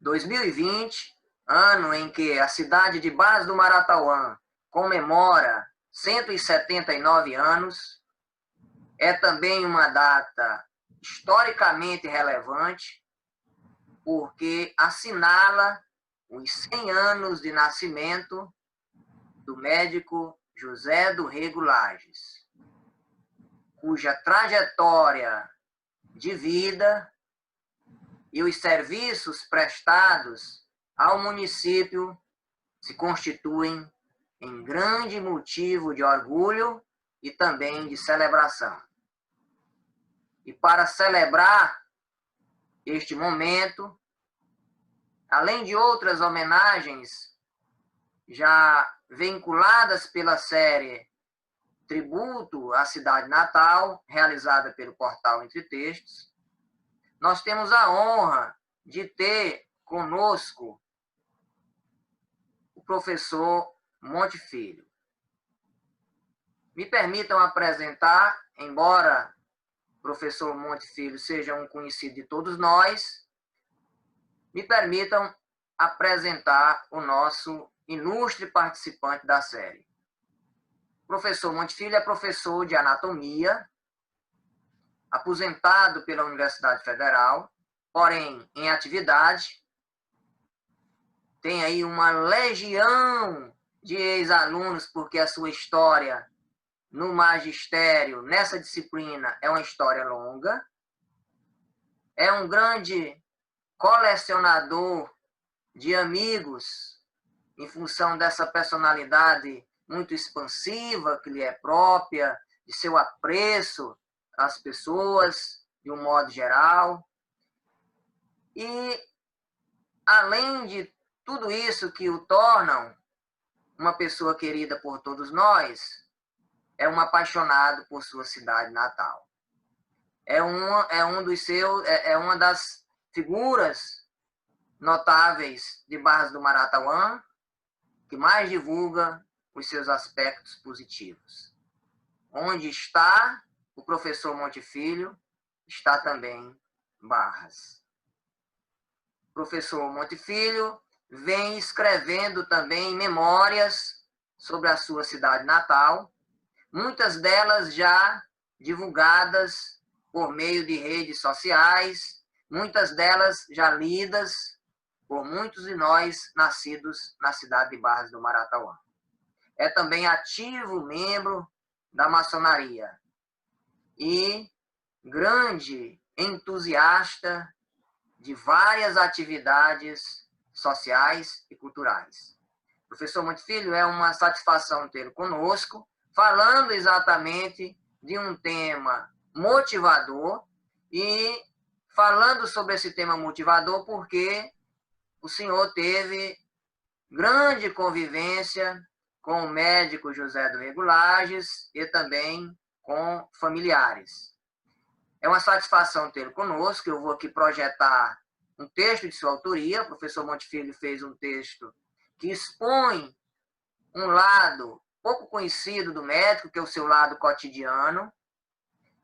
2020, ano em que a cidade de Barras do Maratauã comemora 179 anos, é também uma data historicamente relevante, porque assinala os 100 anos de nascimento do médico José do Rego Lages, cuja trajetória de vida e os serviços prestados ao município se constituem em grande motivo de orgulho e também de celebração. E para celebrar este momento, além de outras homenagens já vinculadas pela série Tributo à Cidade Natal, realizada pelo portal Entre Textos, nós temos a honra de ter conosco o professor Monte Filho. Me permitam apresentar, embora o professor Monte Filho seja um conhecido de todos nós, me permitam apresentar o nosso ilustre participante da série. O professor Monte Filho é professor de anatomia, aposentado pela Universidade Federal, porém em atividade. Tem aí uma legião de ex-alunos, porque a sua história no magistério, nessa disciplina, é uma história longa. É um grande colecionador de amigos, em função dessa personalidade muito expansiva que lhe é própria, de seu apreço às pessoas, de um modo geral. E, além de tudo isso que o tornam uma pessoa querida por todos nós, é um apaixonado por sua cidade natal. É uma das figuras notáveis de Barras do Maratauã, que mais divulga os seus aspectos positivos. Onde está o professor Monte Filho, está também Barras. O professor Monte Filho vem escrevendo também memórias sobre a sua cidade natal, muitas delas já divulgadas por meio de redes sociais, muitas delas já lidas por muitos de nós nascidos na cidade de Barras do Maratauã. É também ativo membro da maçonaria e grande entusiasta de várias atividades sociais e culturais. Professor Monte Filho, é uma satisfação tê-lo conosco, falando exatamente de um tema motivador e falando sobre esse tema motivador porque o senhor teve grande convivência com o médico José do Rego Lages e também com familiares. É uma satisfação tê-lo conosco. Eu vou aqui projetar um texto de sua autoria. O professor Monte Filho fez um texto que expõe um lado pouco conhecido do médico, que é o seu lado cotidiano.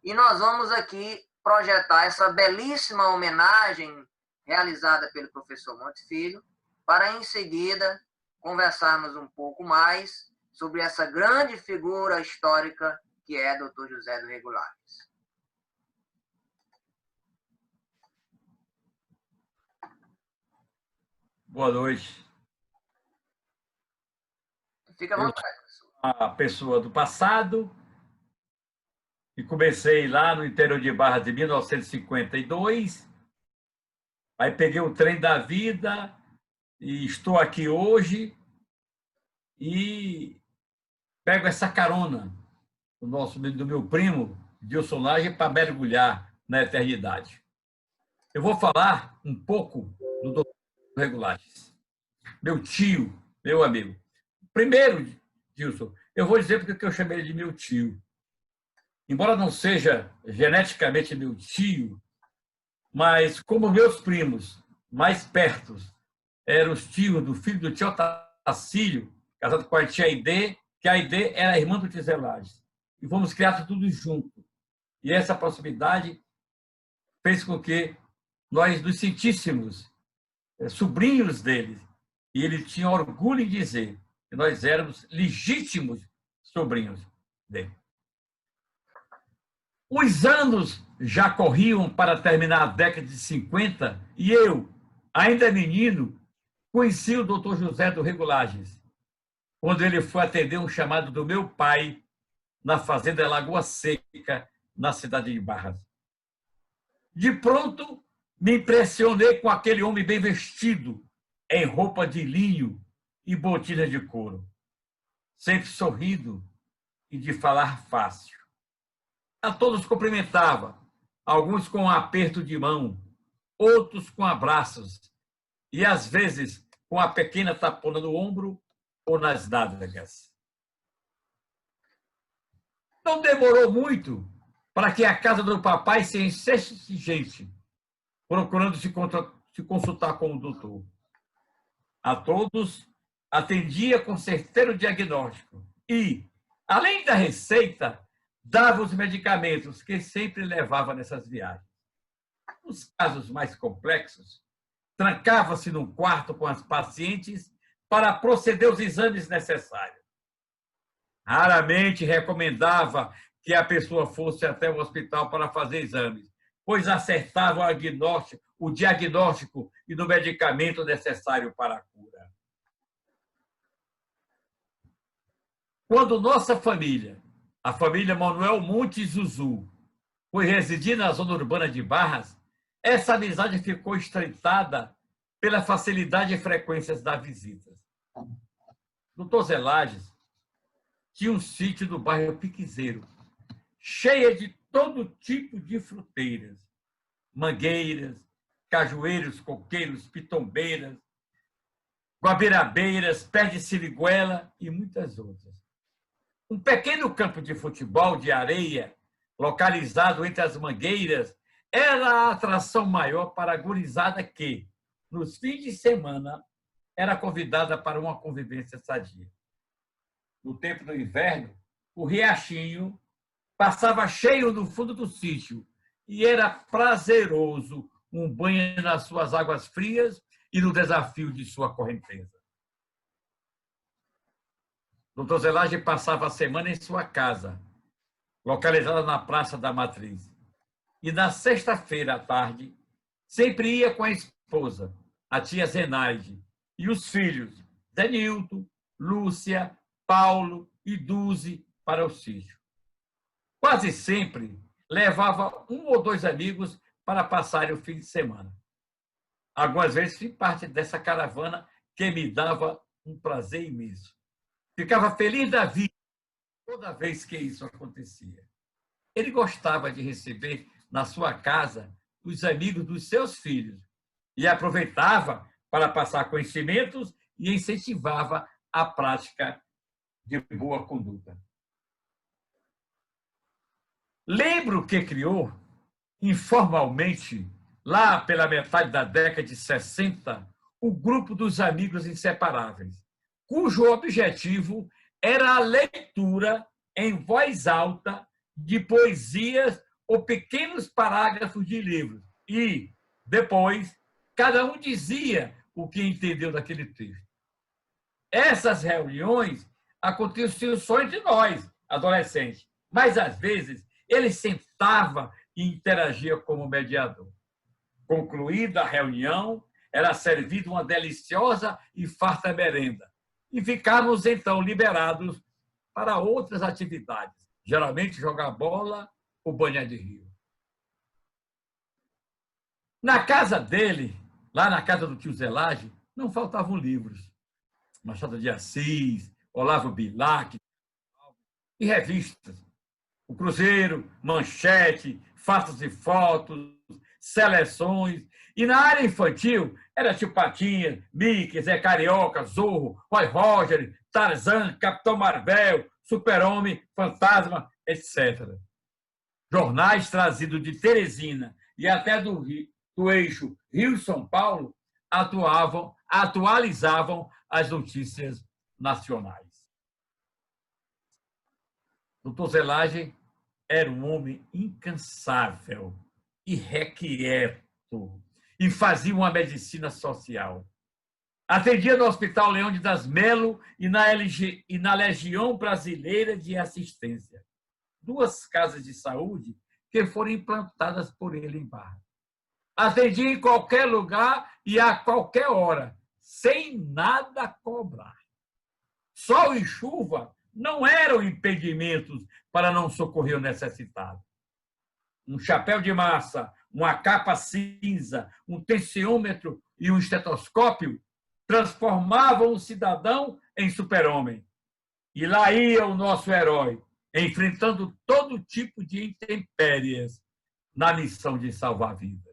E nós vamos aqui projetar essa belíssima homenagem realizada pelo professor Monte Filho, para em seguida conversarmos um pouco mais sobre essa grande figura histórica que é Dr. José do Rego Lages. Boa noite. Fica à vontade, professor. A pessoa do passado, e comecei lá no interior de Barras de 1952, aí peguei o trem da vida e estou aqui hoje e pego essa carona do meu primo, Dilson Lages, para mergulhar na eternidade. Eu vou falar um pouco do Dr. Rego Lages, meu tio, meu amigo. Primeiro, Dilson, eu vou dizer porque eu chamei ele de meu tio. Embora não seja geneticamente meu tio, mas como meus primos mais perto eram os tios do filho do tio Otacílio, casado com a tia Aide, que a Aide era irmã do tio Zé Lages. E fomos criados tudo junto. E essa proximidade fez com que nós nos sentíssemos sobrinhos dele. E ele tinha orgulho em dizer que nós éramos legítimos sobrinhos dele. Os anos já corriam para terminar a década de 50 e eu, ainda menino, conheci o Dr. José do Regulagens, quando ele foi atender um chamado do meu pai na fazenda Lagoa Seca, na cidade de Barras. De pronto, me impressionei com aquele homem bem vestido, em roupa de linho e botina de couro, sempre sorrindo e de falar fácil. A todos cumprimentava, alguns com um aperto de mão, outros com abraços, e às vezes com a pequena tapona no ombro ou nas nádegas. Não demorou muito para que a casa do papai se enchesse de gente, procurando se consultar com o doutor. A todos atendia com certeiro diagnóstico e, além da receita, dava os medicamentos que sempre levava nessas viagens. Nos casos mais complexos, trancava-se num quarto com as pacientes para proceder os exames necessários. Raramente recomendava que a pessoa fosse até o hospital para fazer exames, pois acertava o diagnóstico e do medicamento necessário para a cura. Quando nossa família, a família Manuel Montes Zuzu, foi residir na zona urbana de Barras, essa amizade ficou estreitada pela facilidade e frequências das visitas. Doutor Zé Lages tinha um sítio no bairro Piquezeiro, cheia de todo tipo de fruteiras, mangueiras, cajueiros, coqueiros, pitombeiras, guabirabeiras, pé de siriguela e muitas outras. Um pequeno campo de futebol de areia, localizado entre as mangueiras, era a atração maior para a gurizada que, nos fins de semana, era convidada para uma convivência sadia. No tempo do inverno, o riachinho passava cheio no fundo do sítio e era prazeroso um banho nas suas águas frias e no desafio de sua correnteza. Dr. Zelage passava a semana em sua casa, localizada na Praça da Matriz. E na sexta-feira à tarde, sempre ia com a esposa, a tia Zenaide, e os filhos, Zenilton, Lúcia, Paulo e Duzi, para o sítio. Quase sempre levava um ou dois amigos para passarem o fim de semana. Algumas vezes fiz parte dessa caravana que me dava um prazer imenso. Ficava feliz da vida toda vez que isso acontecia. Ele gostava de receber na sua casa os amigos dos seus filhos e aproveitava para passar conhecimentos e incentivava a prática de boa conduta. Lembro que criou, informalmente, lá pela metade da década de 60, o grupo dos Amigos Inseparáveis, cujo objetivo era a leitura em voz alta de poesias ou pequenos parágrafos de livros. E, depois, cada um dizia o que entendeu daquele texto. Essas reuniões aconteciam só entre nós, adolescentes, mas, às vezes, ele sentava e interagia como mediador. Concluída a reunião, era servida uma deliciosa e farta merenda. E ficávamos, então, liberados para outras atividades, geralmente jogar bola ou banhar de rio. Na casa dele, lá na casa do tio Zelage, não faltavam livros. Machado de Assis, Olavo Bilac e revistas. O Cruzeiro, Manchete, Fatos e Fotos, Seleções. E na área infantil, era Tio Patinha, Mickey, Zé Carioca, Zorro, Roy Roger, Tarzan, Capitão Marvel, Super-Homem, Fantasma, etc. Jornais trazidos de Teresina e até do eixo Rio-São Paulo atualizavam as notícias nacionais. Doutor Zelage era um homem incansável, irrequieto. e fazia uma medicina social. Atendia no Hospital Leônidas das Melo e na Legião Brasileira de Assistência. 2 casas de saúde que foram implantadas por ele em Barra. Atendia em qualquer lugar e a qualquer hora, sem nada cobrar. Sol e chuva não eram impedimentos para não socorrer o necessitado. Um chapéu de massa, uma capa cinza, um tensiômetro e um estetoscópio transformavam o cidadão em super-homem. E lá ia o nosso herói, enfrentando todo tipo de intempéries na missão de salvar vidas.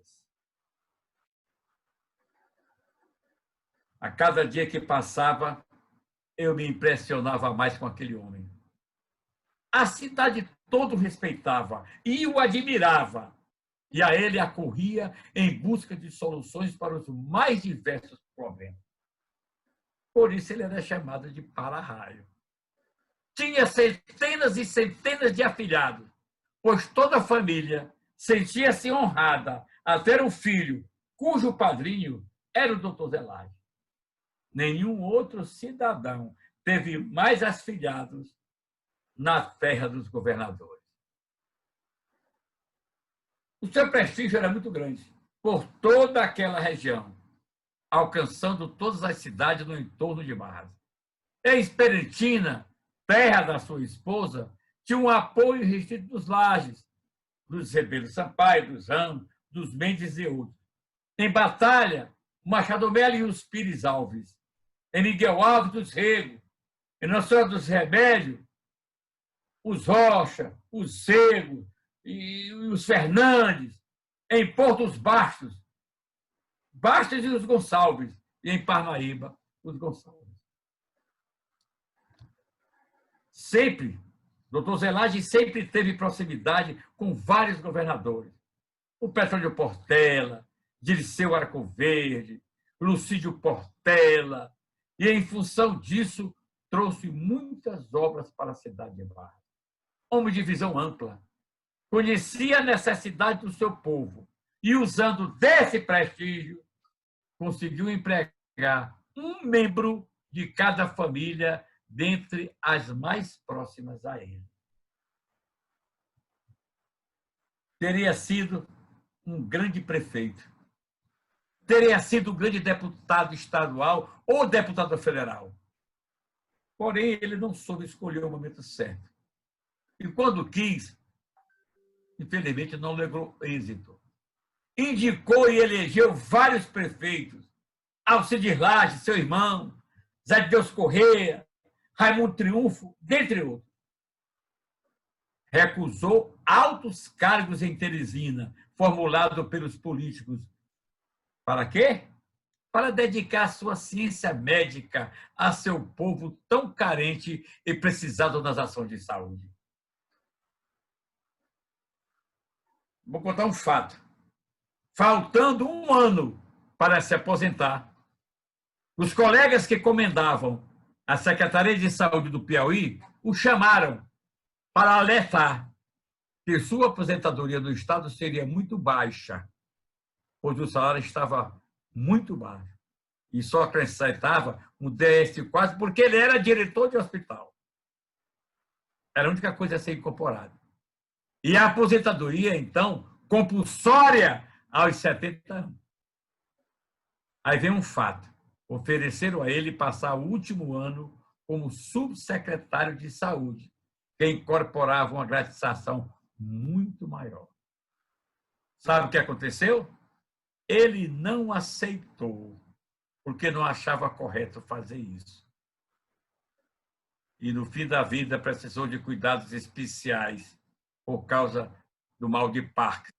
A cada dia que passava, eu me impressionava mais com aquele homem. A cidade toda o respeitava e o admirava, e a ele acorria em busca de soluções para os mais diversos problemas. Por isso ele era chamado de para-raio. Tinha centenas e centenas de afilhados, pois toda a família sentia-se honrada a ter um filho cujo padrinho era o Dr. Zelade. Nenhum outro cidadão teve mais afilhados na terra dos governadores. O seu prestígio era muito grande por toda aquela região, alcançando todas as cidades no entorno de Barras. Em Esperantina, terra da sua esposa, tinha um apoio restrito dos Lages, dos Rebelo Sampaio, dos Ramos, dos Mendes e outros. Em Batalha, Machado Melo e os Pires Alves. Em Miguel Alves dos Rego. Em Nossa Senhora dos Remédios, os Rocha, os Cego e os Fernandes. Em Portos Bastos, Bastos e os Gonçalves. E em Parnaíba, os Gonçalves. Sempre, Dr. Zelade sempre teve proximidade com vários governadores. O Petróleo Portela, Dirceu Arcoverde, Lucídio Portela, e, em função disso, trouxe muitas obras para a cidade de Barra. Homem de visão ampla, conhecia a necessidade do seu povo e, usando desse prestígio, conseguiu empregar um membro de cada família dentre as mais próximas a ele. Teria sido um grande prefeito, teria sido um grande deputado estadual ou deputado federal. Porém, ele não soube escolher o momento certo. E quando quis, infelizmente não logrou êxito. Indicou e elegeu vários prefeitos, Alcides Lages, seu irmão, Zé de Deus Correia, Raimundo Triunfo, dentre outros. Recusou altos cargos em Teresina, formulado pelos políticos. Para quê? Para dedicar sua ciência médica a seu povo tão carente e precisado nas ações de saúde. Vou contar um fato. Faltando um ano para se aposentar, os colegas que comandavam a Secretaria de Saúde do Piauí o chamaram para alertar que sua aposentadoria no Estado seria muito baixa, pois o salário estava muito baixo. E só acrescentava um DS quase porque ele era diretor de hospital. Era a única coisa a ser incorporada. E a aposentadoria, então, compulsória aos 70 anos. Aí vem um fato. Ofereceram a ele passar o último ano como subsecretário de saúde, que incorporava uma gratificação muito maior. Sabe o que aconteceu? Ele não aceitou, porque não achava correto fazer isso. E, no fim da vida, precisou de cuidados especiais por causa do mal de Parkinson.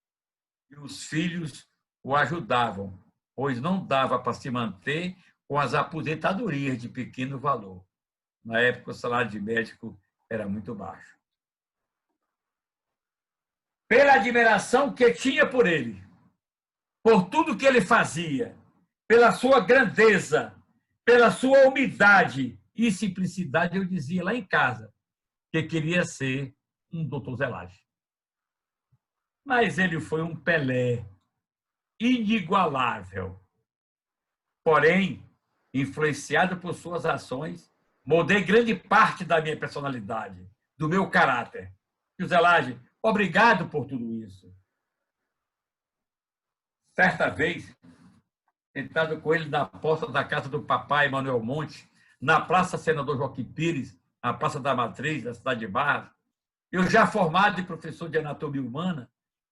E os filhos o ajudavam, pois não dava para se manter com as aposentadorias de pequeno valor. Na época, o salário de médico era muito baixo. Pela admiração que tinha por ele, por tudo que ele fazia, pela sua grandeza, pela sua humildade e simplicidade, eu dizia lá em casa que queria ser um Dr. Zelade. Mas ele foi um Pelé, inigualável. Porém, influenciado por suas ações, moldei grande parte da minha personalidade, do meu caráter. E o Zelage, obrigado por tudo isso. Certa vez, sentado com ele na porta da casa do papai Manuel Monte, na Praça Senador Joaquim Pires, na Praça da Matriz, da cidade de Barras, eu já formado e professor de anatomia humana,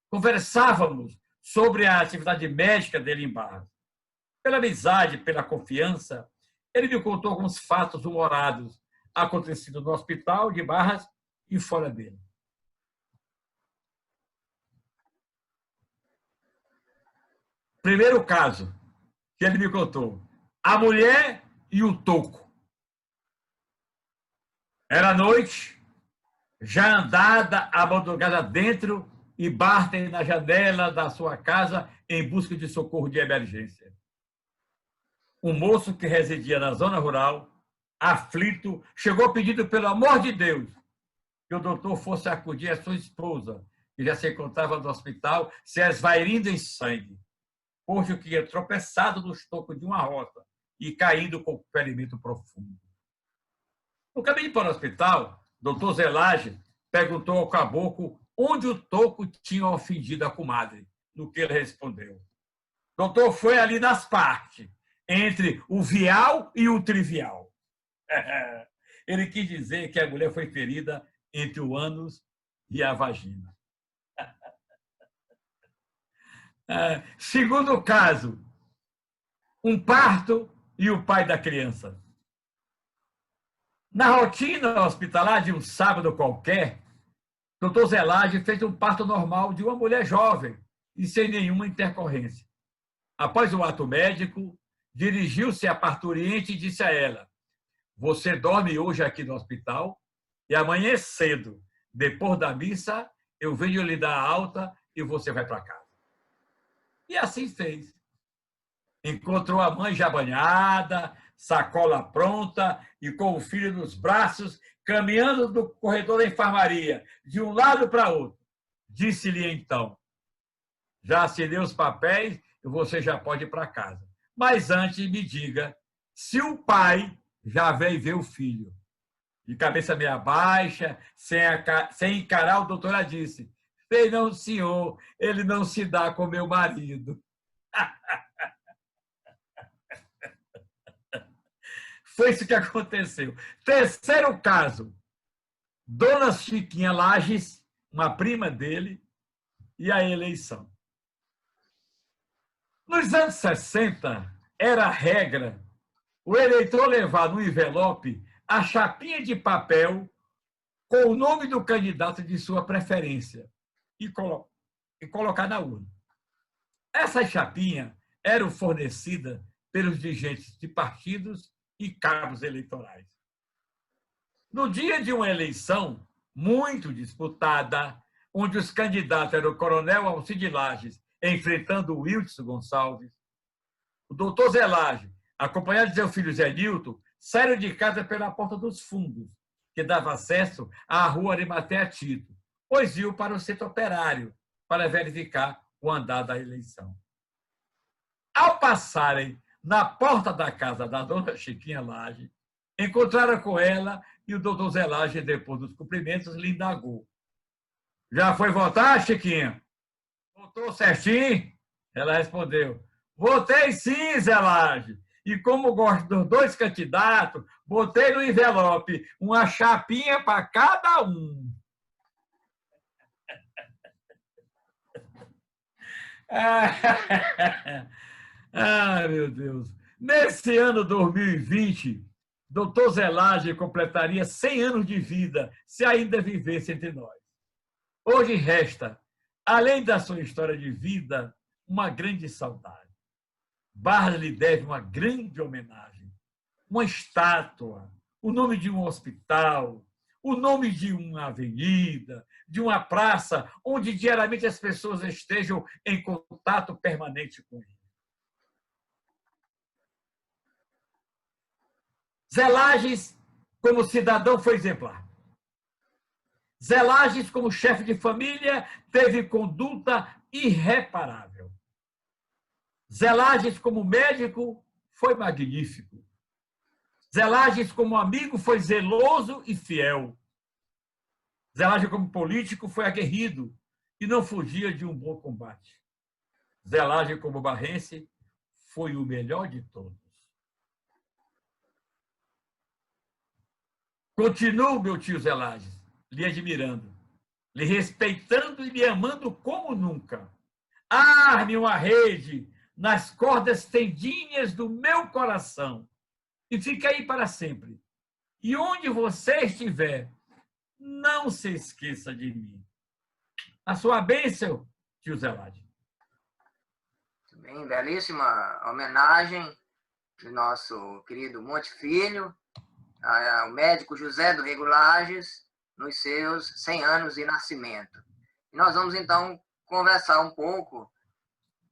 conversávamos sobre a atividade médica dele em Barras. Pela amizade, pela confiança, ele me contou alguns fatos humorados acontecidos no hospital de Barras e fora dele. Primeiro caso que ele me contou, a mulher e o toco. Era noite, já andada a madrugada dentro e batem na janela da sua casa em busca de socorro de emergência. Um moço que residia na zona rural, aflito, chegou pedindo pelo amor de Deus que o doutor fosse acudir a sua esposa, que já se encontrava no hospital, se esvairindo em sangue, posto que ia tropeçado no estoco de uma rota e caindo com ferimento profundo. No caminho para o hospital, doutor Zelage perguntou ao caboclo onde o toco tinha ofendido a comadre, no que ele respondeu. Doutor, foi ali nas partes, entre o vial e o trivial. Ele quis dizer que a mulher foi ferida entre o ânus e a vagina. Segundo caso, um parto e o pai da criança. Na rotina hospitalar de um sábado qualquer, doutor Zelage fez um parto normal de uma mulher jovem e sem nenhuma intercorrência. Após o ato médico, dirigiu-se à parturiente e disse a ela: você dorme hoje aqui no hospital e amanhã cedo, depois da missa, eu venho lhe dar alta e você vai para casa. E assim fez. Encontrou a mãe já banhada, sacola pronta e com o filho nos braços, caminhando do corredor da enfermaria, de um lado para outro. Disse-lhe então: já assinei os papéis e você já pode ir para casa. Mas antes me diga se o pai já veio ver o filho. De cabeça meia baixa, sem encarar, o doutora disse: sei não, senhor, ele não se dá com meu marido. Foi isso que aconteceu. Terceiro caso, Dona Chiquinha Lages, uma prima dele, e a eleição. Nos anos 60, era regra o eleitor levar no envelope a chapinha de papel com o nome do candidato de sua preferência e colocar na urna. Essa chapinha era fornecida pelos dirigentes de partidos e cabos eleitorais. No dia de uma eleição muito disputada, onde os candidatos eram o coronel Alcide Lages enfrentando o Wilson Gonçalves, o doutor Zelage, acompanhado de seu filho Zé Nilton, saíram de casa pela porta dos fundos, que dava acesso à rua Arimatea Tito, pois iam para o centro operário para verificar o andar da eleição. Ao passarem na porta da casa da dona Chiquinha Lages, encontraram com ela e o doutor Zelage, depois dos cumprimentos, lhe indagou: já foi votar, Chiquinha? Votou certinho? Ela respondeu: votei sim, Zelage. E como gosto dos dois candidatos, botei no envelope uma chapinha para cada um. Ah, meu Deus. Nesse ano 2020, doutor Zelage completaria 100 anos de vida, se ainda vivesse entre nós. Hoje resta, além da sua história de vida, uma grande saudade. Barras lhe deve uma grande homenagem, uma estátua, o nome de um hospital, o nome de uma avenida, de uma praça, onde diariamente as pessoas estejam em contato permanente com ele. Zelages, como cidadão, foi exemplar. Zelages, como chefe de família, teve conduta irreparável. Zelages como médico foi magnífico. Zelages como amigo foi zeloso e fiel. Zelages como político foi aguerrido e não fugia de um bom combate. Zelages como barrense foi o melhor de todos. Continuo, meu tio Zelages, lhe admirando, lhe respeitando e lhe amando como nunca. Arme uma rede nas cordas tendinhas do meu coração e fique aí para sempre. E onde você estiver, não se esqueça de mim. A sua bênção, tio Zelages. Bem, belíssima homenagem do nosso querido Monte Filho, ao médico José do Rego Lages, nos seus 100 anos de nascimento. E nós vamos, então, conversar um pouco,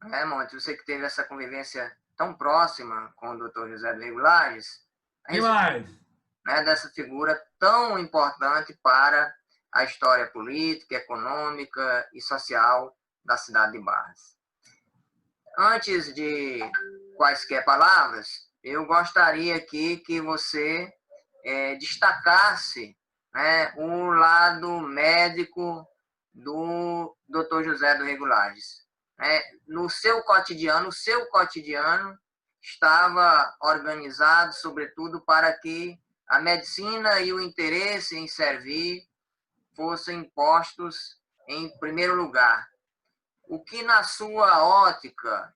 né, Monte? Você que teve essa convivência tão próxima com o doutor José do Rego Lages, né, dessa figura tão importante para a história política, econômica e social da cidade de Barras. Antes de quaisquer palavras, eu gostaria aqui que você destacasse, né, o lado médico do Dr. José do Rego Lages. No seu cotidiano, o seu cotidiano estava organizado, sobretudo, para que a medicina e o interesse em servir fossem postos em primeiro lugar. O que, na sua ótica,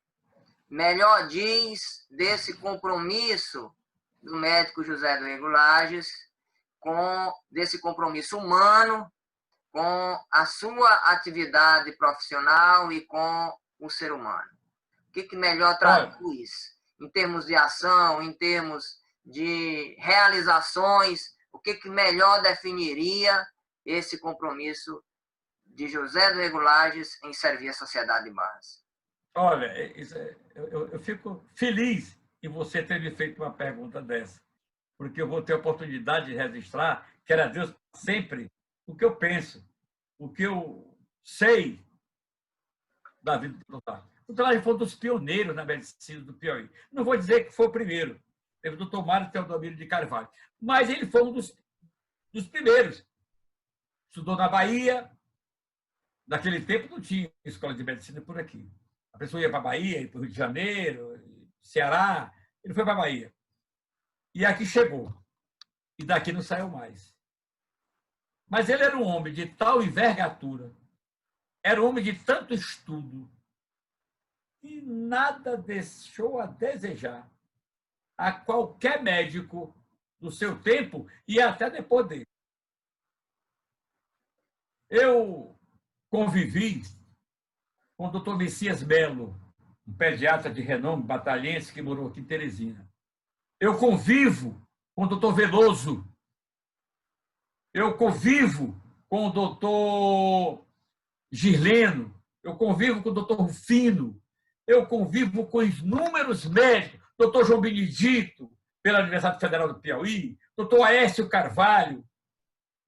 melhor diz desse compromisso do médico José do Rego Lages, desse compromisso humano com a sua atividade profissional e com o ser humano? O que melhor traduz, em termos de ação, em termos de realizações, o que melhor definiria esse compromisso de José do Rego Lages em servir a sociedade de Barras? Olha, eu fico feliz em você ter me feito uma pergunta dessa, porque eu vou ter a oportunidade de registrar, quero a Deus sempre, o que eu penso, o que eu sei da vida do doutor Lages. O doutor Lages foi um dos pioneiros na medicina do Piauí. Não vou dizer que foi o primeiro, teve o doutor Mário Teodomiro de Carvalho, mas ele foi um dos primeiros. Estudou na Bahia. Naquele tempo não tinha escola de medicina por aqui. A pessoa ia para a Bahia, ia para o Rio de Janeiro, Ceará. Ele foi para a Bahia. E aqui chegou. E daqui não saiu mais. Mas ele era um homem de tal envergadura, era um homem de tanto estudo, e nada deixou a desejar a qualquer médico do seu tempo e até depois dele. Eu convivi com o doutor Messias Melo, um pediatra de renome batalhense que morou aqui em Teresina. Eu convivo com o doutor Veloso. Eu convivo com o doutor Girleno. Eu convivo com o doutor Rufino. Eu convivo com inúmeros médicos. Doutor João Benedito, pela Universidade Federal do Piauí. Doutor Aécio Carvalho.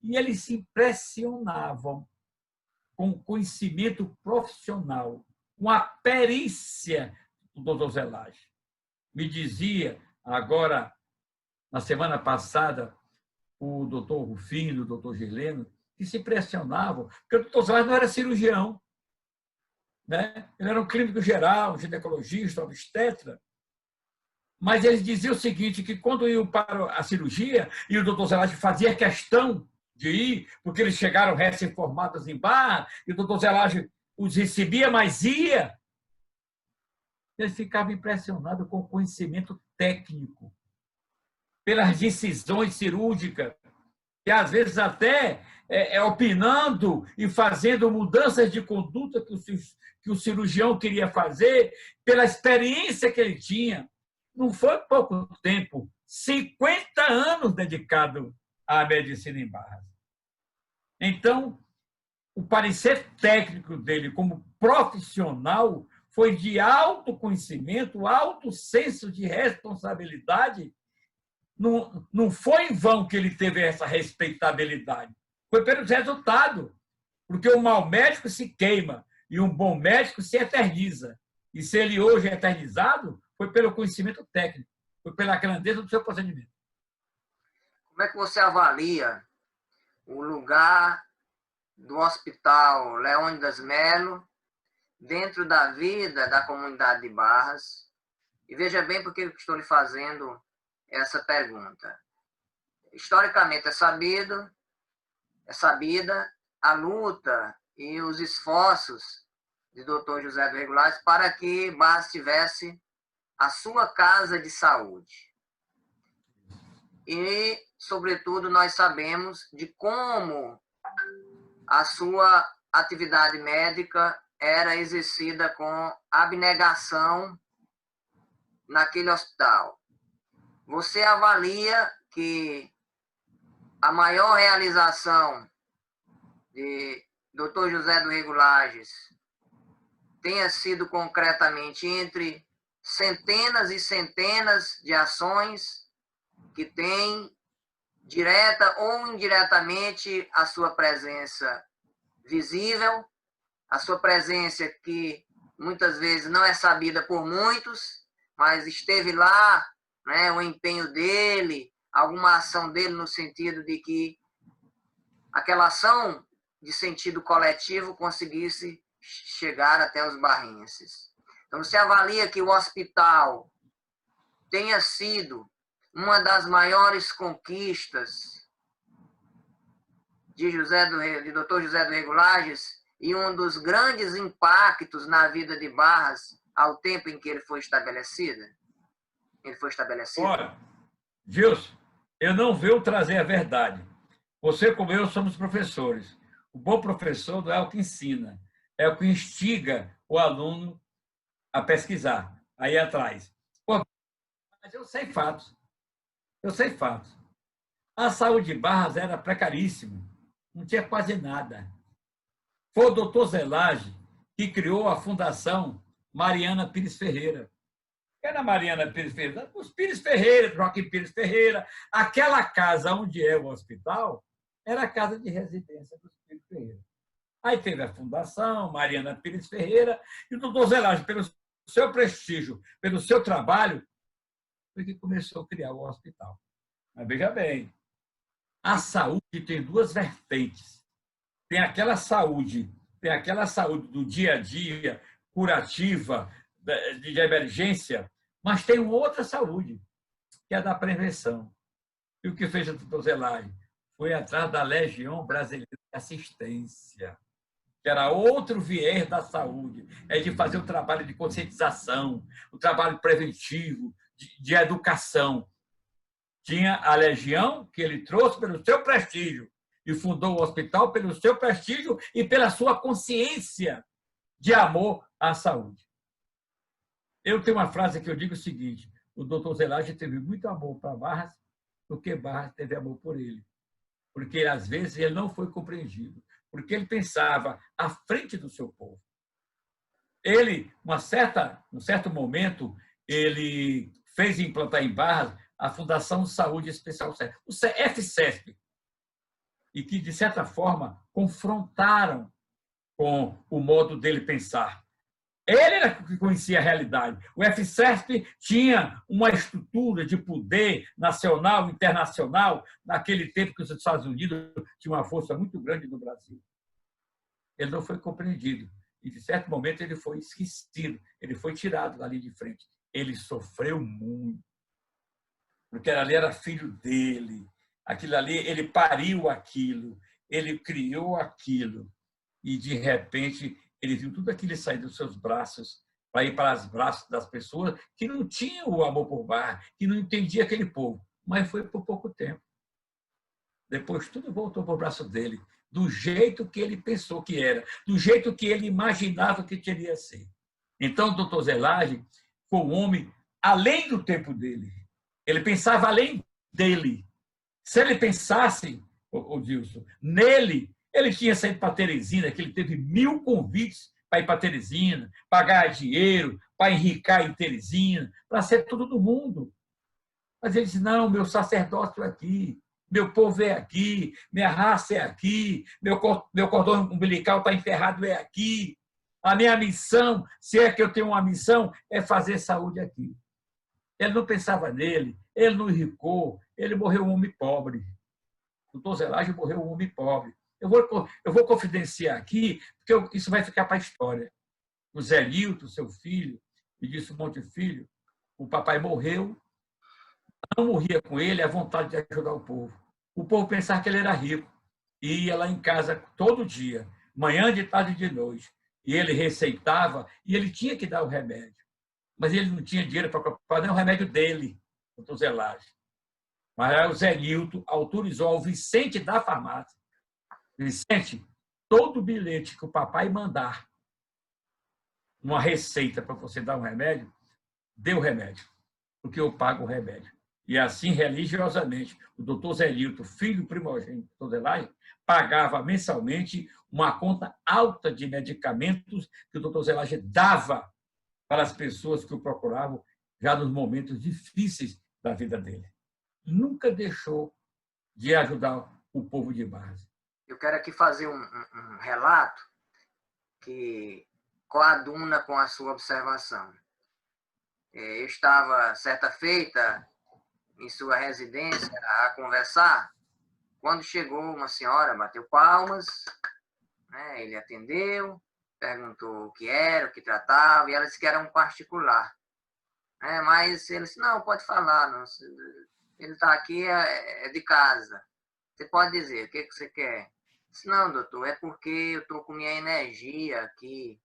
E eles se impressionavam com o conhecimento profissional, com a perícia do doutor Zelages. Me dizia, agora, na semana passada, o doutor Rufino, o doutor Girleno, que se impressionavam, porque o doutor Zelages não era cirurgião, né? Ele era um clínico geral, ginecologista, obstetra, mas eles diziam o seguinte, que quando iam para a cirurgia, e o doutor Zelages fazia questão de ir, porque eles chegaram recém-formados em Barra, e o doutor Zelages os recebia, mas ia. Eles ficavam impressionados com o conhecimento técnico, pelas decisões cirúrgicas, e às vezes até opinando e fazendo mudanças de conduta que o cirurgião queria fazer, pela experiência que ele tinha. Não foi pouco tempo, 50 anos dedicado à medicina em Barras. Então, o parecer técnico dele como profissional foi de alto conhecimento, alto senso de responsabilidade. Não foi em vão que ele teve essa respeitabilidade. Foi pelos resultados. Porque um mau médico se queima e um bom médico se eterniza. E se ele hoje é eternizado, foi pelo conhecimento técnico, foi pela grandeza do seu procedimento. Como é que você avalia o lugar do Hospital Leônidas Melo dentro da vida da comunidade de Barras? E veja bem por que eu estou lhe fazendo essa pergunta. Historicamente é sabida a luta e os esforços de Dr. José do Regulares para que Barras tivesse a sua casa de saúde. E, sobretudo, nós sabemos de como a sua atividade médica era exercida com abnegação naquele hospital. Você avalia que a maior realização de Dr. José do Regulares tenha sido concretamente entre centenas e centenas de ações que têm, direta ou indiretamente, a sua presença visível, a sua presença que muitas vezes não é sabida por muitos, mas esteve lá, né, o empenho dele, alguma ação dele no sentido de que aquela ação de sentido coletivo conseguisse chegar até os barrenses. Então, você avalia que o hospital tenha sido uma das maiores conquistas de Dr. José do Regulares e um dos grandes impactos na vida de Barras ao tempo em que ele foi estabelecido? Olha, Gilson, eu não venho trazer a verdade. Você, como eu, somos professores. O bom professor não é o que ensina, é o que instiga o aluno a pesquisar, a ir atrás. Pô, mas eu sei fatos. A saúde de Barras era precaríssima, não tinha quase nada. Foi o doutor Zelage que criou a Fundação Mariana Pires Ferreira. Era Mariana Pires Ferreira, os Pires Ferreira, Joaquim Pires Ferreira. Aquela casa onde é o hospital era a casa de residência dos Pires Ferreira. Aí teve a Fundação Mariana Pires Ferreira e o doutor Zelage, pelo seu prestígio, pelo seu trabalho, foi que começou a criar o hospital. Mas veja bem, a saúde tem duas vertentes. Tem aquela saúde do dia a dia, curativa, de emergência, mas tem outra saúde, que é a da prevenção. E o que fez o doutor Zelage? Foi atrás da Legião Brasileira de Assistência, que era outro viés da saúde, é de fazer o trabalho de conscientização, o trabalho preventivo, de educação. Tinha a Legião, que ele trouxe pelo seu prestígio, e fundou o hospital pelo seu prestígio e pela sua consciência de amor à saúde. Eu tenho uma frase que eu digo o seguinte: o doutor Zelage teve muito amor para Barras, porque Barras teve amor por ele. Porque, às vezes, ele não foi compreendido, porque ele pensava à frente do seu povo. Ele, um certo momento, ele fez implantar em Barras a Fundação Saúde Especial, o FCESP, e que, de certa forma, confrontaram com o modo dele pensar. Ele era que conhecia a realidade. O FCESP tinha uma estrutura de poder nacional, internacional, naquele tempo que os Estados Unidos tinham uma força muito grande no Brasil. Ele não foi compreendido. E, de certo momento, ele foi esquecido. Ele foi tirado dali de frente. Ele sofreu muito. Porque ali era filho dele. Aquilo ali, ele pariu aquilo. Ele criou aquilo. E, de repente, ele viu tudo aquilo sair dos seus braços para ir para os braços das pessoas que não tinham o amor por Barra, que não entendiam aquele povo. Mas foi por pouco tempo. Depois tudo voltou para o braço dele, do jeito que ele pensou que era, do jeito que ele imaginava que teria ser. Então, o doutor Zelage foi um homem além do tempo dele. Ele pensava além dele. Se ele pensasse, Dilson, nele, ele tinha saído para Teresina, que ele teve 1000 convites para ir para Teresina, para ganhar dinheiro, para enricar em Teresina, para ser tudo do mundo. Mas ele disse, não, meu sacerdócio é aqui, meu povo é aqui, minha raça é aqui, meu cordão umbilical está enterrado é aqui. A minha missão, se é que eu tenho uma missão, é fazer saúde aqui. Ele não pensava nele, ele não enricou, ele morreu um homem pobre. O doutor Zelagem morreu um homem pobre. Eu vou confidenciar aqui, porque isso vai ficar para a história. O Zé Nilton, seu filho, me disse um monte de filho, o papai morreu, não morria com ele a vontade de ajudar o povo. O povo pensava que ele era rico. E ia lá em casa todo dia, manhã, de tarde e de noite. E ele receitava, e ele tinha que dar o remédio. Mas ele não tinha dinheiro para comprar nem o remédio dele, o doutor Zelagem. Mas aí o Zé Nilton autorizou ao Vicente da farmácia. Vicente, todo bilhete que o papai mandar, uma receita para você dar um remédio, dê o remédio, porque eu pago o remédio. E assim, religiosamente, o doutor Zé Nilton, filho primogênito do doutor Zelagem, pagava mensalmente uma conta alta de medicamentos que o doutor Zelagem dava para as pessoas que o procuravam já nos momentos difíceis da vida dele. Nunca deixou de ajudar o povo de base. Eu quero aqui fazer um relato que coaduna com a sua observação. Eu estava, certa feita, em sua residência, a conversar, quando chegou uma senhora, bateu palmas, né, ele atendeu, perguntou o que era, o que tratava, e ela disse que era um particular. Mas ele disse, não, pode falar, não, ele está aqui, é de casa. Você pode dizer, o que você quer? Eu disse, não, doutor, é porque eu estou com minha energia aqui,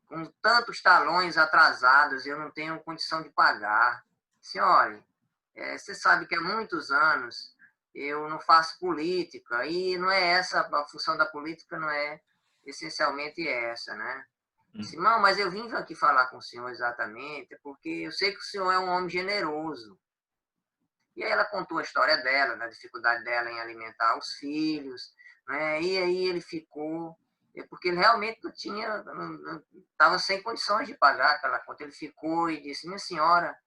com tantos talões atrasados, eu não tenho condição de pagar. Senhora, você sabe que há muitos anos eu não faço política, e não é essa, a função da política não é essencialmente essa, né? Disse, não, mas eu vim aqui falar com o senhor exatamente, porque eu sei que o senhor é um homem generoso. E aí ela contou a história dela, da dificuldade dela em alimentar os filhos, né? E aí ele ficou, porque ele realmente não tinha, estava sem condições de pagar aquela conta. Ele ficou e disse, minha senhora,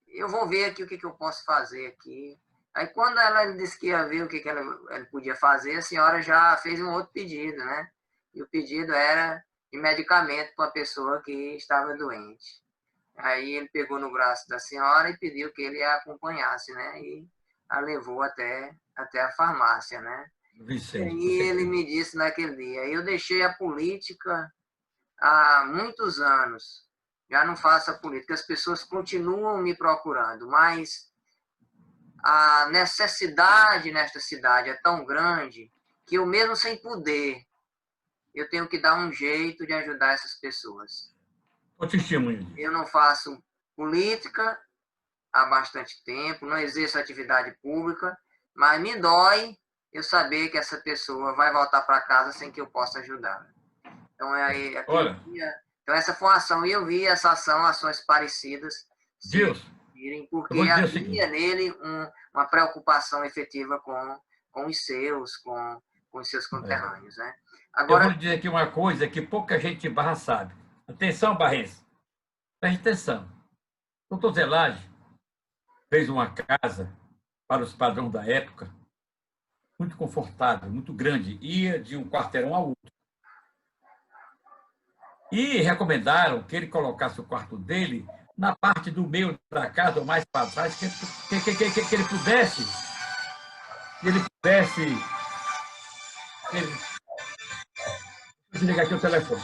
eu vou ver aqui o que eu posso fazer aqui. Aí, quando ela disse que ia ver o que ela podia fazer, a senhora já fez um outro pedido, né? E o pedido era de medicamento para a pessoa que estava doente. Aí ele pegou no braço da senhora e pediu que ele a acompanhasse, né? E a levou até a farmácia, né? Vicente, e ele me disse naquele dia, eu deixei a política há muitos anos, já não faço a política, as pessoas continuam me procurando, mas a necessidade nesta cidade é tão grande que eu mesmo sem poder, eu tenho que dar um jeito de ajudar essas pessoas. O testemunho. Eu não faço política há bastante tempo, não exerço atividade pública, mas me dói eu saber que essa pessoa vai voltar para casa sem que eu possa ajudá-la. Então, então, essa foi uma ação, e eu vi essa ação, ações parecidas, Deus, porque havia nele uma preocupação efetiva com os seus conterrâneos. Né? Agora, eu vou dizer aqui uma coisa que pouca gente de Barra sabe. Atenção, barrense. Preste atenção. O doutor Zelagem fez uma casa para os padrões da época, muito confortável, muito grande, ia de um quarteirão ao outro. E recomendaram que ele colocasse o quarto dele na parte do meio da casa, ou mais para trás, que ele pudesse... Deixa eu ligar aqui o telefone.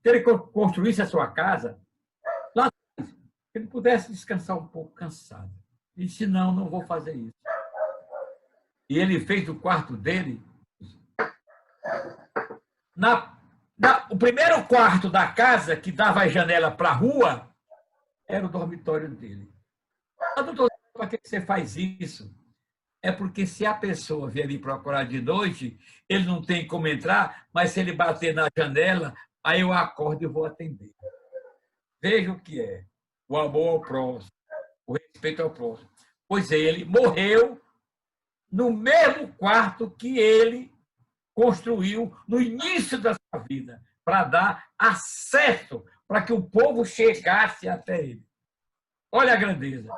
Que ele construísse a sua casa lá, que ele pudesse descansar um pouco cansado. E disse, não vou fazer isso. E ele fez o quarto dele. O primeiro quarto da casa, que dava a janela para a rua, era o dormitório dele. Doutor, para que você faz isso? É porque se a pessoa vier me procurar de noite, ele não tem como entrar, mas se ele bater na janela, aí eu acordo e vou atender. Veja o que é o amor ao próximo, o respeito ao próximo. Pois ele morreu no mesmo quarto que ele construiu no início da sua vida, para dar acesso, para que o povo chegasse até ele. Olha a grandeza.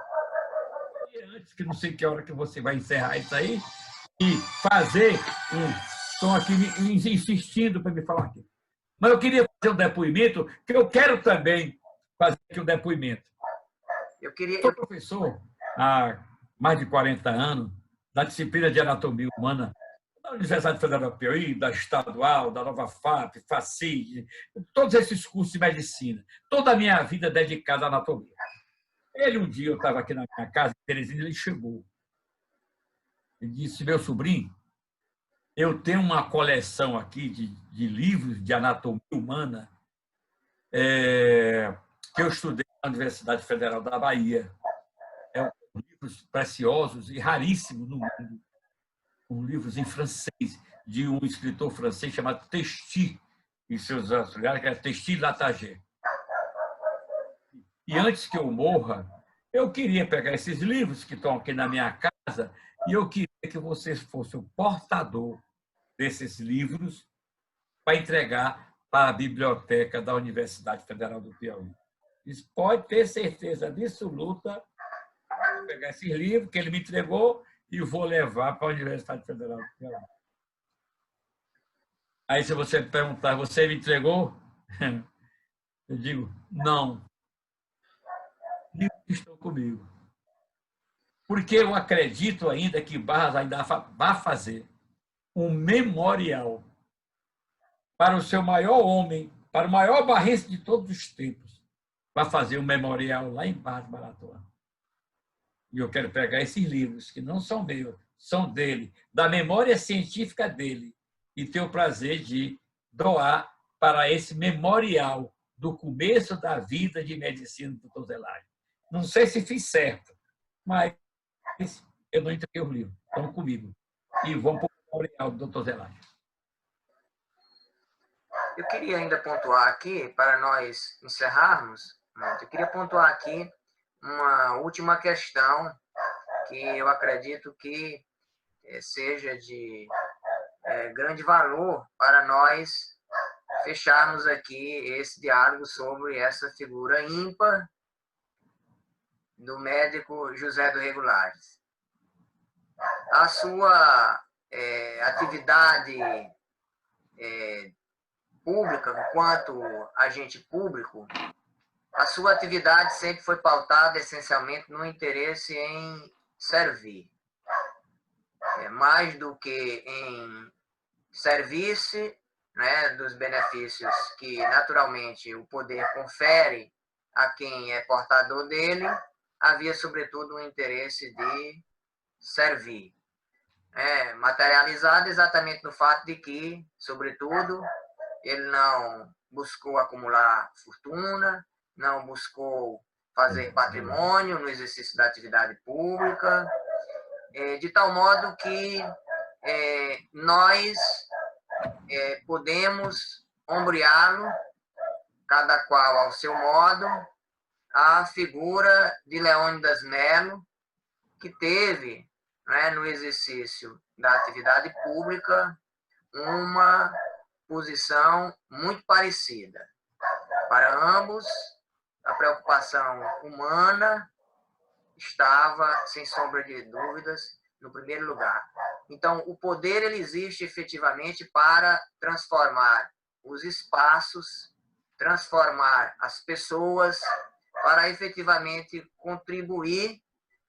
E antes, que não sei que hora que você vai encerrar isso aí, e fazer estão aqui insistindo para me falar aqui. Mas eu queria fazer um depoimento, que eu quero também fazer aqui um depoimento. Eu queria... Sou professor há mais de 40 anos da disciplina de anatomia humana da Universidade Federal do Piauí, da Estadual, da Nova FAP, FACID, todos esses cursos de medicina. Toda a minha vida dedicada à anatomia. Ele, um dia, eu estava aqui na minha casa, em Teresina, ele chegou. Ele disse, meu sobrinho, eu tenho uma coleção aqui de livros de anatomia humana que eu estudei na Universidade Federal da Bahia. Livros preciosos e raríssimos no mundo. Livros em francês, de um escritor francês chamado Testy, e seus auxiliares, que é Testy Latagé. E antes que eu morra, eu queria pegar esses livros que estão aqui na minha casa e eu queria que você fosse o portador desses livros para entregar para a biblioteca da Universidade Federal do Piauí. Isso pode ter certeza absoluta. Vou pegar esses livros que ele me entregou e vou levar para a Universidade Federal do Piauí. Aí, se você me perguntar, você me entregou? Eu digo, não. Livros estão comigo. Porque eu acredito ainda que Barras ainda vai fazer um memorial para o seu maior homem, para o maior barrense de todos os tempos. Vai fazer um memorial lá em Barras do Baratoa. E eu quero pegar esses livros, que não são meus, são dele, da memória científica dele, e ter o prazer de doar para esse memorial do começo da vida de medicina do Dr. Zelagio. Não sei se fiz certo, mas eu não entreguei os livros, estão comigo. E vão para o memorial do Dr. Zelagio. Eu queria ainda pontuar aqui, para nós encerrarmos, eu queria pontuar aqui uma última questão que eu acredito que seja de grande valor para nós fecharmos aqui esse diálogo sobre essa figura ímpar do médico José do Regulares. A sua atividade pública, enquanto agente público, a sua atividade sempre foi pautada essencialmente no interesse em servir. Mais do que em serviço, né, dos benefícios que, naturalmente, o poder confere a quem é portador dele, havia, sobretudo, um interesse de servir. Materializado exatamente no fato de que, sobretudo, ele não buscou acumular fortuna, não buscou fazer patrimônio no exercício da atividade pública, de tal modo que nós podemos ombreá-lo, cada qual ao seu modo, a figura de Leônidas Melo, que teve, no exercício da atividade pública, uma posição muito parecida. Para ambos, a preocupação humana estava, sem sombra de dúvidas, no primeiro lugar. Então, o poder ele existe efetivamente para transformar os espaços, transformar as pessoas, para efetivamente contribuir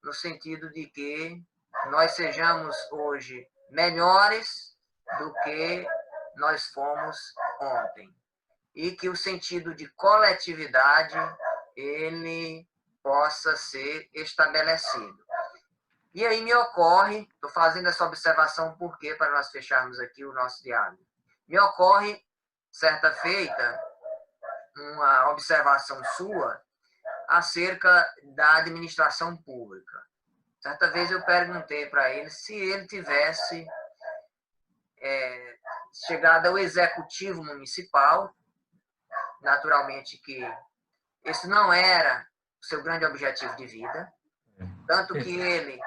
no sentido de que nós sejamos hoje melhores do que nós fomos ontem. E que o sentido de coletividade ele possa ser estabelecido. E aí me ocorre, estou fazendo essa observação por quê, para nós fecharmos aqui o nosso diálogo. Me ocorre, certa feita, uma observação sua acerca da administração pública. Certa vez eu perguntei para ele se ele tivesse chegado ao executivo municipal, naturalmente que esse não era o seu grande objetivo de vida, tanto que ele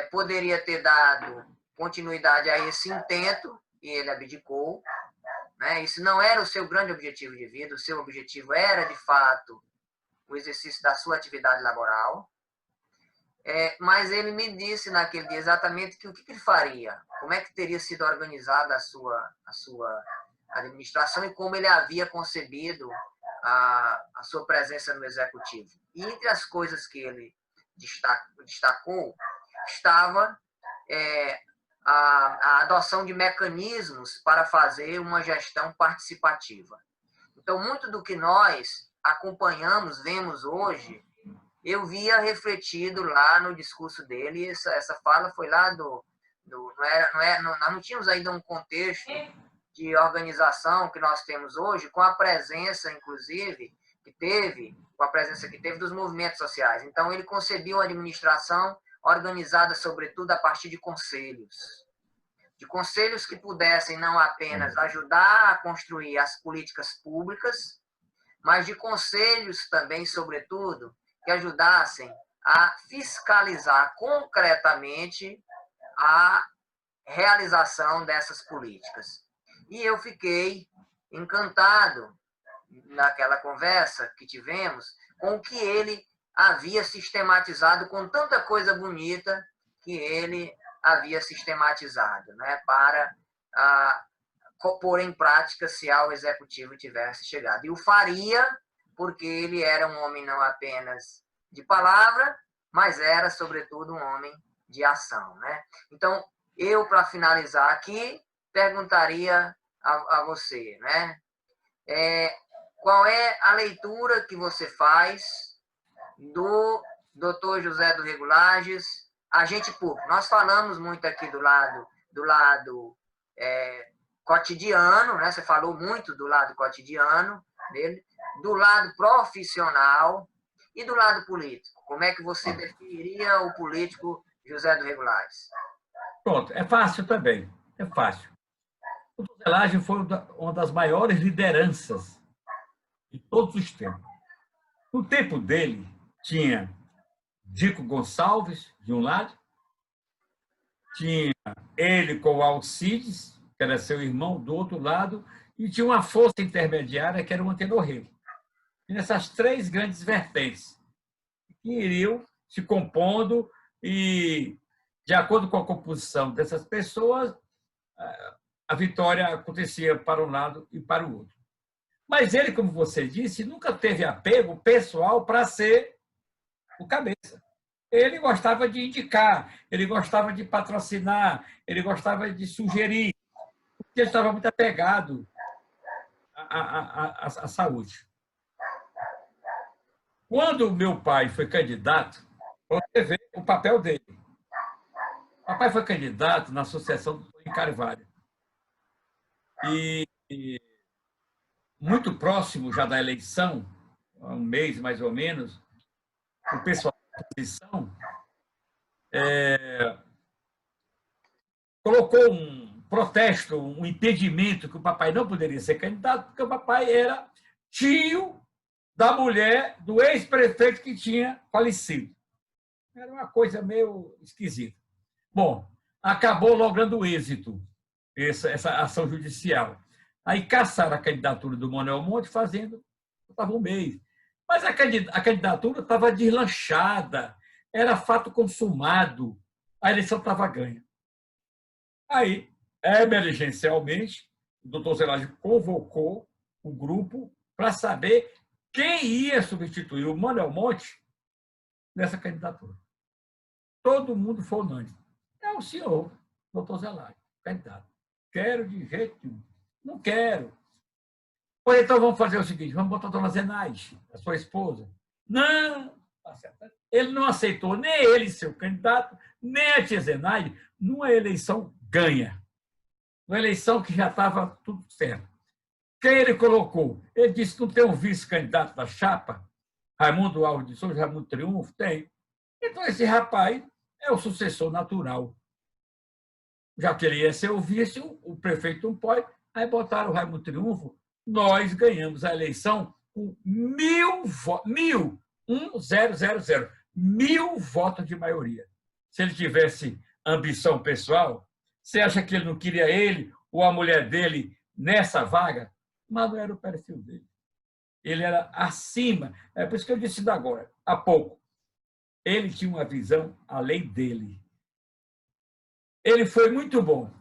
poderia ter dado continuidade a esse intento, e ele abdicou. Isso não era o seu grande objetivo de vida, o seu objetivo era, de fato, o exercício da sua atividade laboral. Mas ele me disse naquele dia exatamente o que ele faria, como é que teria sido organizada a sua administração e como ele havia concebido a sua presença no executivo. E entre as coisas que ele destacou estava a adoção de mecanismos para fazer uma gestão participativa. Então, muito do que nós acompanhamos, vemos hoje, eu via refletido lá no discurso dele. Essa fala foi lá nós não tínhamos ainda um contexto de organização que nós temos hoje, com a presença, inclusive, com a presença que teve dos movimentos sociais. Então, ele concebia uma administração organizada, sobretudo, a partir de conselhos que pudessem não apenas ajudar a construir as políticas públicas, mas de conselhos também, sobretudo, que ajudassem a fiscalizar concretamente a realização dessas políticas. E eu fiquei encantado naquela conversa que tivemos com o que ele havia sistematizado, com tanta coisa bonita que ele havia sistematizado, né, para pôr em prática se ao executivo tivesse chegado. E o faria porque ele era um homem não apenas de palavra, mas era, sobretudo, um homem de ação, né? Então, eu, para finalizar aqui, perguntaria a você, né? Qual é a leitura que você faz do Dr. José do Rego Lages, agente público? Nós falamos muito aqui do lado cotidiano, né? Você falou muito do lado cotidiano dele, do lado profissional e do lado político. Como é que você definiria o político José do Rego Lages? Pronto, é fácil também, é fácil. O José Lages foi uma das maiores lideranças de todos os tempos. No tempo dele, tinha Dico Gonçalves, de um lado, tinha ele com o Alcides, que era seu irmão, do outro lado, e tinha uma força intermediária, que era o Antenor Rego. E nessas três grandes vertentes, que iriam se compondo e, de acordo com a composição dessas pessoas, a vitória acontecia para um lado e para o outro. Mas ele, como você disse, nunca teve apego pessoal para ser o cabeça. Ele gostava de indicar, ele gostava de patrocinar, ele gostava de sugerir, porque ele estava muito apegado à saúde. Quando meu pai foi candidato, você vê o papel dele. O papai foi candidato na Associação do Carvalho. E muito próximo já da eleição, há um mês mais ou menos, o pessoal da oposição colocou um protesto, um impedimento que o papai não poderia ser candidato, porque o papai era tio da mulher do ex-prefeito que tinha falecido. Era uma coisa meio esquisita. Bom, acabou logrando êxito essa ação judicial. Aí caçaram a candidatura do Manuel Monte fazendo, estava um mês. Mas a candidatura estava deslanchada, era fato consumado, a eleição estava ganha. Aí, emergencialmente, o doutor Zelage convocou o grupo para saber quem ia substituir o Manuel Monte nessa candidatura. Todo mundo foi unânime. É o senhor, doutor Zelage, candidato. Quero de jeito nenhum. Não quero. Pois então vamos fazer o seguinte, vamos botar a dona Zenaide, a sua esposa. Não, tá certo. Ele não aceitou nem ele ser o candidato, nem a tia Zenaide, numa eleição ganha. Uma eleição que já estava tudo certo. Quem ele colocou? Ele disse que não tem um vice-candidato da chapa, Raimundo Alves de Souza, Raimundo Triunfo? Tem. Então esse rapaz é o sucessor natural. Já que ele ia ser o vice, o prefeito não pode. Aí botaram o Raimundo Triunfo, nós ganhamos a eleição com 1.000 votos de maioria. Se ele tivesse ambição pessoal, você acha que ele não queria ele ou a mulher dele nessa vaga? Mas não era o perfil dele. Ele era acima. É por isso que eu disse agora, há pouco. ele tinha uma visão além dele. Ele foi muito bom.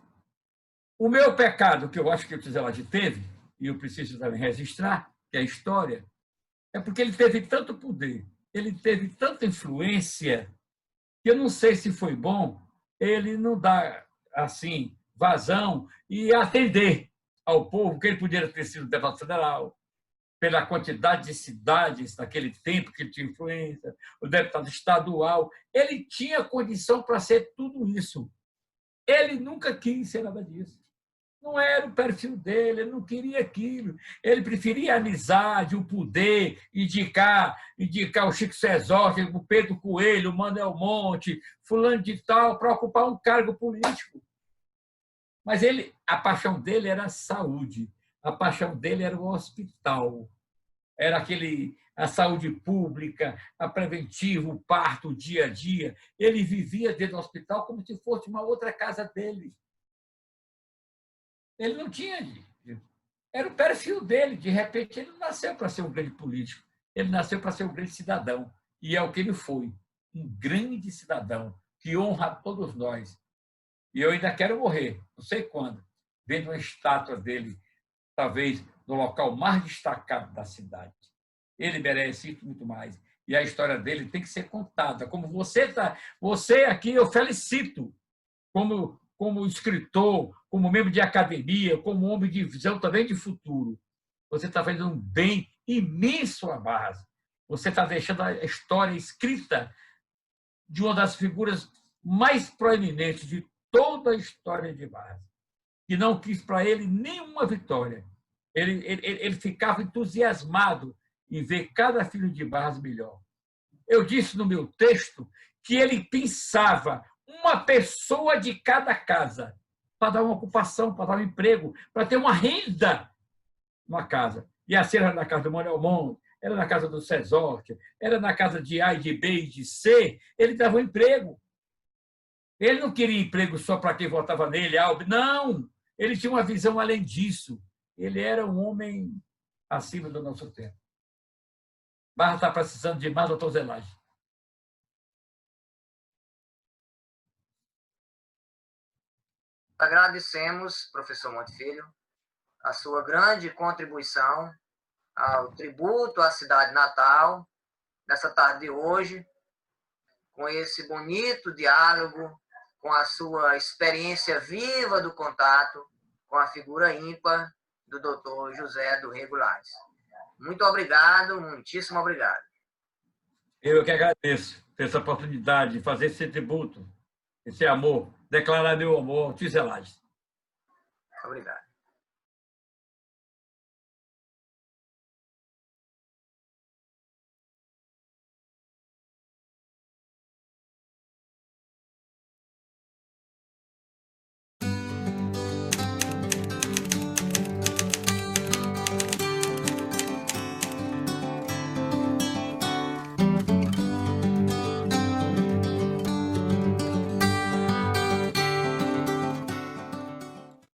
O meu pecado, que eu acho que o Tizelage teve, e eu preciso também registrar, que é a história, é porque ele teve tanto poder, ele teve tanta influência, que eu não sei se foi bom ele não dar, assim, vazão e atender ao povo, que ele poderia ter sido deputado federal, pela quantidade de cidades naquele tempo que ele tinha influência, o deputado estadual. Ele tinha condição para ser tudo isso. Ele nunca quis ser nada disso. Não era o perfil dele, ele não queria aquilo. Ele preferia a amizade, o poder, indicar o Chico César, o Pedro Coelho, o Manuel Monte, fulano de tal, para ocupar um cargo político. Mas a paixão dele era a saúde, a paixão dele era o hospital, era a saúde pública, a preventiva, o parto, o dia a dia. Ele vivia dentro do hospital como se fosse uma outra casa dele. Ele não tinha. Era o perfil dele. De repente, ele não nasceu para ser um grande político. Ele nasceu para ser um grande cidadão. E é o que ele foi. Um grande cidadão que honra a todos nós. E eu ainda quero morrer, não sei quando, vendo uma estátua dele, talvez no local mais destacado da cidade. Ele merece isso muito mais. E a história dele tem que ser contada. Como você aqui, eu felicito como escritor, como membro de academia, como homem de visão também de futuro. Você está fazendo um bem imenso à Barras. Você está deixando a história escrita de uma das figuras mais proeminentes de toda a história de Barras, que não quis para ele nenhuma vitória. Ele ficava entusiasmado em ver cada filho de Barras melhor. Eu disse no meu texto que ele pensava uma pessoa de cada casa para dar uma ocupação, para dar um emprego, para ter uma renda numa casa. E assim era na casa do Manuel Monte, era na casa do Cesorte, era na casa de A, de B e de C, ele dava um emprego. Ele não queria emprego só para quem votava nele, não. Ele tinha uma visão além disso. Ele era um homem acima do nosso tempo. Barra está precisando de mais autozelagem. Agradecemos, professor Monte Filho, a sua grande contribuição ao tributo à cidade natal, nessa tarde de hoje, com esse bonito diálogo, com a sua experiência viva do contato com a figura ímpar do Dr. José do Regulares. Muito obrigado, muitíssimo obrigado. Eu que agradeço por essa oportunidade de fazer esse tributo, esse amor, declarar meu amor, Tizelage. Obrigado.